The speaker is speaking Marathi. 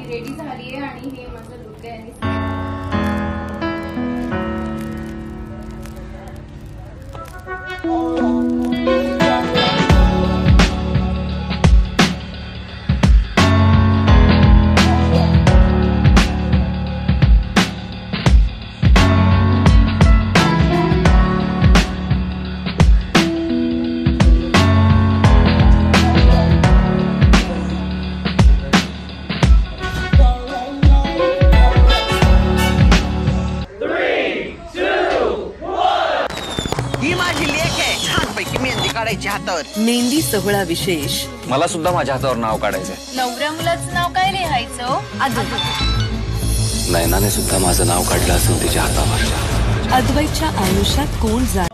रेडी झालीये आणि हे माझं लुक आहे. ही माझी लेक आहे. छानपैकी मेहंदी काढायची हातावर. मेहंदी सोहळा विशेष. मला सुद्धा माझ्या हातावर नाव काढायचंय. नवऱ्या मुलाचं नाव काय लिहायचं? नयनाने सुद्धा माझं नाव काढलं असेल तिच्या हातावर. अद्वैतच्या आयुष्यात कोण जाणार?